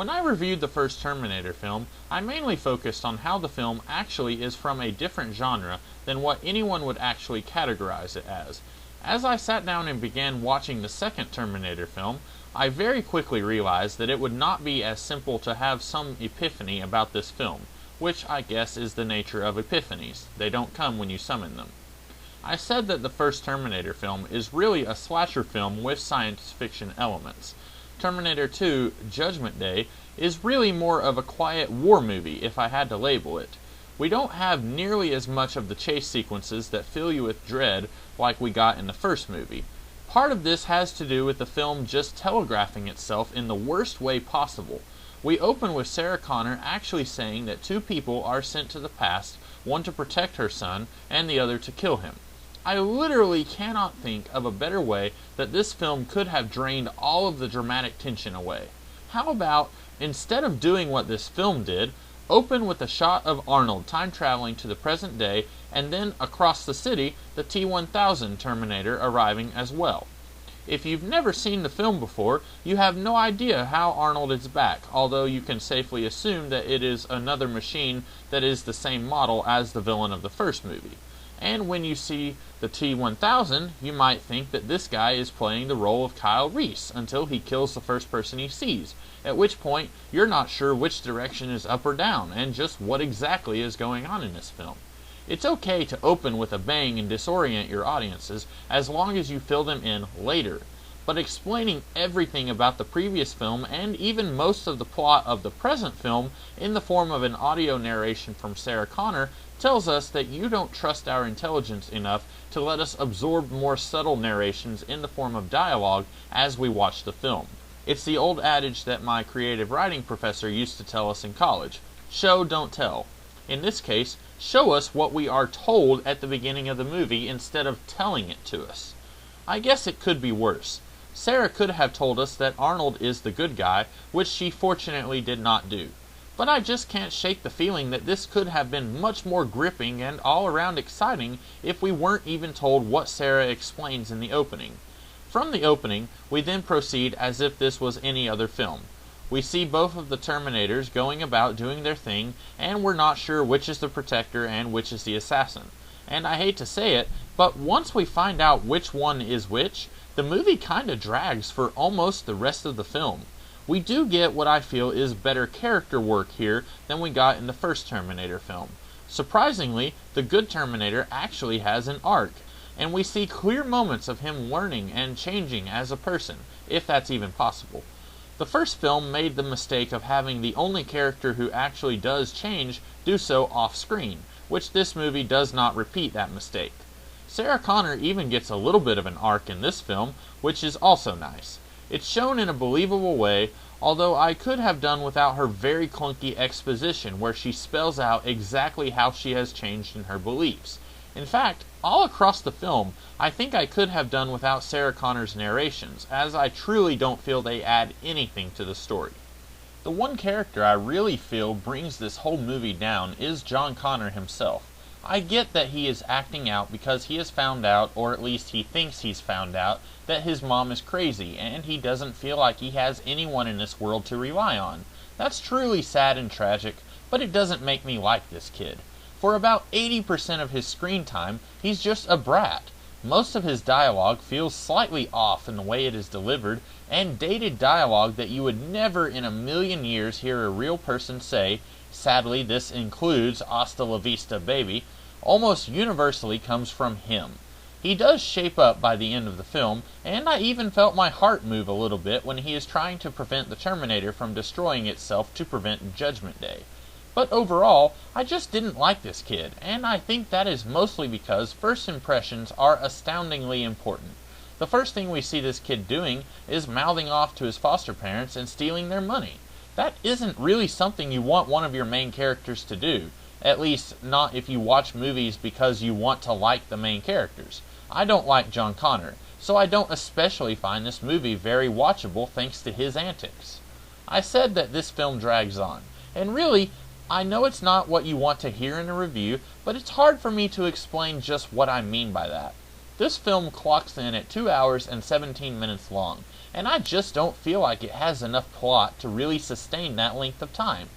When I reviewed the first Terminator film, I mainly focused on how the film actually is from a different genre than what anyone would actually categorize it as. As I sat down and began watching the second Terminator film, I very quickly realized that it would not be as simple to have some epiphany about this film, which I guess is the nature of epiphanies. They don't come when you summon them. I said that the first Terminator film is really a slasher film with science fiction elements. Terminator 2: Judgment Day is really more of a quiet war movie if I had to label it. We don't have nearly as much of the chase sequences that fill you with dread like we got in the first movie. Part of this has to do with the film just telegraphing itself in the worst way possible. We open with Sarah Connor actually saying that two people are sent to the past, one to protect her son and the other to kill him. I literally cannot think of a better way that this film could have drained all of the dramatic tension away. How about, instead of doing what this film did, open with a shot of Arnold time traveling to the present day, and then across the city, the T-1000 Terminator arriving as well. If you've never seen the film before, you have no idea how Arnold is back, although you can safely assume that it is another machine that is the same model as the villain of the first movie. And when you see the T-1000, you might think that this guy is playing the role of Kyle Reese until he kills the first person he sees, at which point you're not sure which direction is up or down and just what exactly is going on in this film. It's okay to open with a bang and disorient your audiences as long as you fill them in later, but explaining everything about the previous film and even most of the plot of the present film in the form of an audio narration from Sarah Connor tells us that you don't trust our intelligence enough to let us absorb more subtle narrations in the form of dialogue as we watch the film. It's the old adage that my creative writing professor used to tell us in college: show, don't tell. In this case, show us what we are told at the beginning of the movie instead of telling it to us. I guess it could be worse. Sarah could have told us that Arnold is the good guy, which she fortunately did not do. But I just can't shake the feeling that this could have been much more gripping and all around exciting if we weren't even told what Sarah explains in the opening. From the opening, we then proceed as if this was any other film. We see both of the Terminators going about doing their thing, and we're not sure which is the protector and which is the assassin. And I hate to say it, but once we find out which one is which, the movie kinda drags for almost the rest of the film. We do get what I feel is better character work here than we got in the first Terminator film. Surprisingly, the good Terminator actually has an arc, and we see clear moments of him learning and changing as a person, if that's even possible. The first film made the mistake of having the only character who actually does change do so off-screen, which this movie does not repeat that mistake. Sarah Connor even gets a little bit of an arc in this film, which is also nice. It's shown in a believable way, although I could have done without her very clunky exposition where she spells out exactly how she has changed in her beliefs. In fact, all across the film, I think I could have done without Sarah Connor's narrations, as I truly don't feel they add anything to the story. The one character I really feel brings this whole movie down is John Connor himself. I get that he is acting out because he has found out, or at least he thinks he's found out, that his mom is crazy, and he doesn't feel like he has anyone in this world to rely on. That's truly sad and tragic, but it doesn't make me like this kid. For about 80% of his screen time, he's just a brat. Most of his dialogue feels slightly off in the way it is delivered, and dated dialogue that you would never in a million years hear a real person say, sadly this includes "Hasta la vista, baby," almost universally comes from him. He does shape up by the end of the film, and I even felt my heart move a little bit when he is trying to prevent the Terminator from destroying itself to prevent Judgment Day. But overall, I just didn't like this kid, and I think that is mostly because first impressions are astoundingly important. The first thing we see this kid doing is mouthing off to his foster parents and stealing their money. That isn't really something you want one of your main characters to do, at least not if you watch movies because you want to like the main characters. I don't like John Connor, so I don't especially find this movie very watchable thanks to his antics. I said that this film drags on, and really, I know it's not what you want to hear in a review, but it's hard for me to explain just what I mean by that. This film clocks in at 2 hours and 17 minutes long, and I just don't feel like it has enough plot to really sustain that length of time.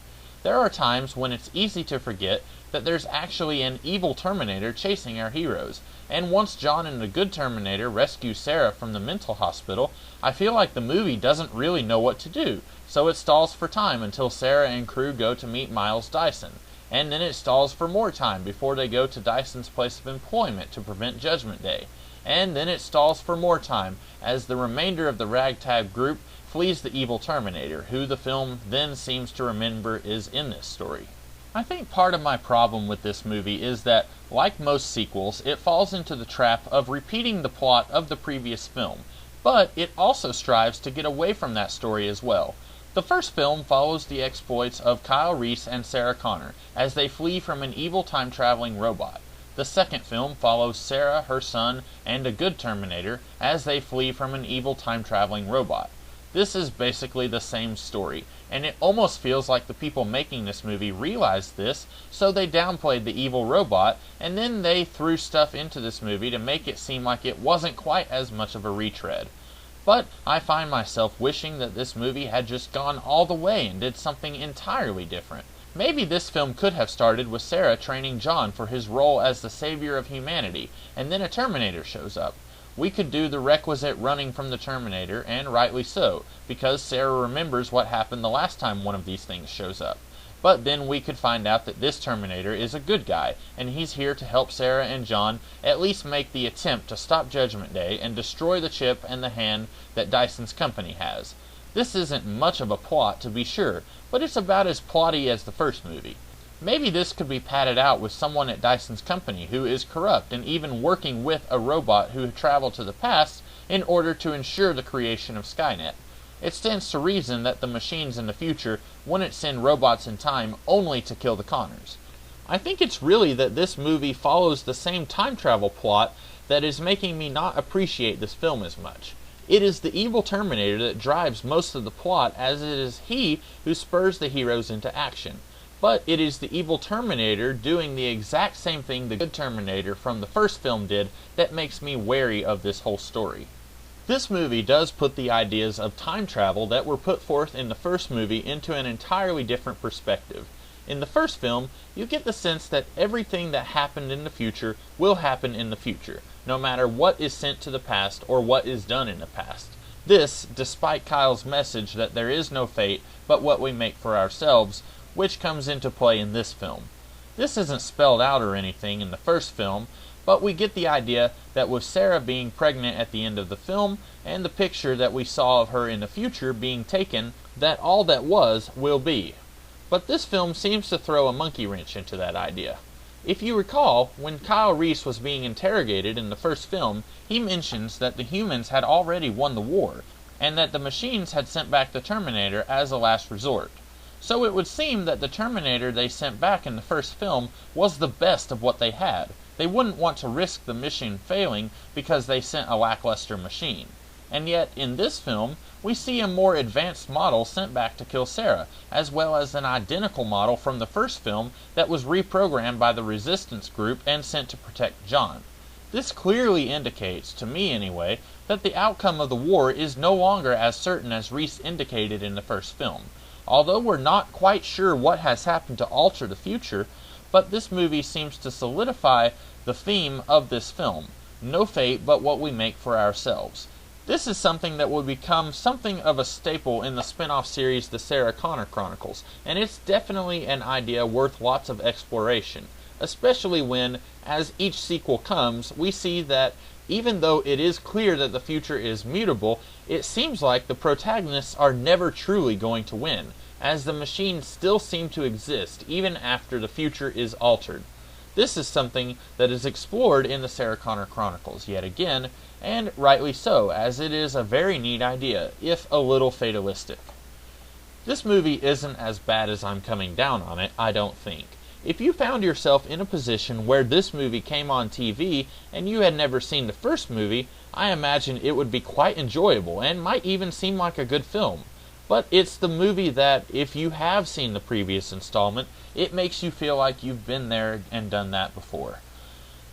There are times when it's easy to forget that there's actually an evil Terminator chasing our heroes, and once John and the good Terminator rescue Sarah from the mental hospital, I feel like the movie doesn't really know what to do, so it stalls for time until Sarah and crew go to meet Miles Dyson, and then it stalls for more time before they go to Dyson's place of employment to prevent Judgment Day, and then it stalls for more time as the remainder of the ragtag group flees the evil Terminator, who the film then seems to remember is in this story. I think part of my problem with this movie is that, like most sequels, it falls into the trap of repeating the plot of the previous film, but it also strives to get away from that story as well. The first film follows the exploits of Kyle Reese and Sarah Connor as they flee from an evil time-traveling robot. The second film follows Sarah, her son, and a good Terminator as they flee from an evil time-traveling robot. This is basically the same story, and it almost feels like the people making this movie realized this, so they downplayed the evil robot, and then they threw stuff into this movie to make it seem like it wasn't quite as much of a retread. But I find myself wishing that this movie had just gone all the way and did something entirely different. Maybe this film could have started with Sarah training John for his role as the savior of humanity, and then a Terminator shows up. We could do the requisite running from the Terminator, and rightly so, because Sarah remembers what happened the last time one of these things shows up. But then we could find out that this Terminator is a good guy, and he's here to help Sarah and John at least make the attempt to stop Judgment Day and destroy the chip and the hand that Dyson's company has. This isn't much of a plot, to be sure, but it's about as plotty as the first movie. Maybe this could be padded out with someone at Dyson's company who is corrupt and even working with a robot who traveled to the past in order to ensure the creation of Skynet. It stands to reason that the machines in the future wouldn't send robots in time only to kill the Connors. I think it's really that this movie follows the same time travel plot that is making me not appreciate this film as much. It is the evil Terminator that drives most of the plot, as it is he who spurs the heroes into action. But it is the evil Terminator doing the exact same thing the good Terminator from the first film did that makes me wary of this whole story. This movie does put the ideas of time travel that were put forth in the first movie into an entirely different perspective. In the first film, you get the sense that everything that happened in the future will happen in the future, no matter what is sent to the past or what is done in the past. This, despite Kyle's message that there is no fate but what we make for ourselves, which comes into play in this film. This isn't spelled out or anything in the first film, but we get the idea that with Sarah being pregnant at the end of the film, and the picture that we saw of her in the future being taken, that all that was will be. But this film seems to throw a monkey wrench into that idea. If you recall, when Kyle Reese was being interrogated in the first film, he mentions that the humans had already won the war, and that the machines had sent back the Terminator as a last resort. So it would seem that the Terminator they sent back in the first film was the best of what they had. They wouldn't want to risk the mission failing because they sent a lackluster machine. And yet, in this film, we see a more advanced model sent back to kill Sarah, as well as an identical model from the first film that was reprogrammed by the Resistance group and sent to protect John. This clearly indicates, to me anyway, that the outcome of the war is no longer as certain as Reese indicated in the first film. Although we're not quite sure what has happened to alter the future, but this movie seems to solidify the theme of this film: no fate but what we make for ourselves. This is something that will become something of a staple in the spin-off series The Sarah Connor Chronicles, and it's definitely an idea worth lots of exploration, especially when, as each sequel comes, we see that even though it is clear that the future is mutable, it seems like the protagonists are never truly going to win, as the machines still seem to exist even after the future is altered. This is something that is explored in the Sarah Connor Chronicles yet again, and rightly so, as it is a very neat idea, if a little fatalistic. This movie isn't as bad as I'm coming down on it, I don't think. If you found yourself in a position where this movie came on TV and you had never seen the first movie, I imagine it would be quite enjoyable and might even seem like a good film. But it's the movie that, if you have seen the previous installment, it makes you feel like you've been there and done that before.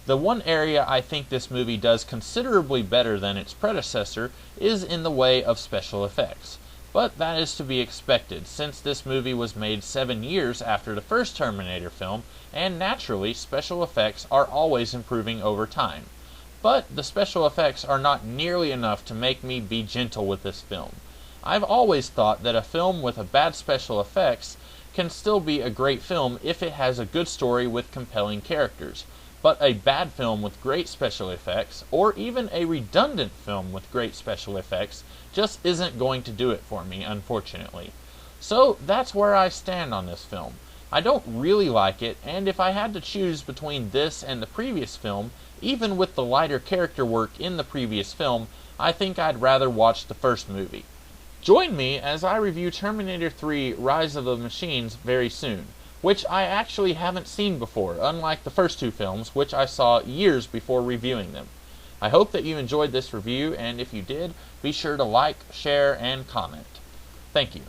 The one area I think this movie does considerably better than its predecessor is in the way of special effects. But that is to be expected, since this movie was made 7 years after the first Terminator film, and naturally, special effects are always improving over time. But the special effects are not nearly enough to make me be gentle with this film. I've always thought that a film with a bad special effects can still be a great film if it has a good story with compelling characters. But a bad film with great special effects, or even a redundant film with great special effects, just isn't going to do it for me, unfortunately. So that's where I stand on this film. I don't really like it, and if I had to choose between this and the previous film, even with the lighter character work in the previous film, I think I'd rather watch the first movie. Join me as I review Terminator 3 Rise of the Machines very soon, which I actually haven't seen before, unlike the first two films, which I saw years before reviewing them. I hope that you enjoyed this review, and if you did, be sure to like, share, and comment. Thank you.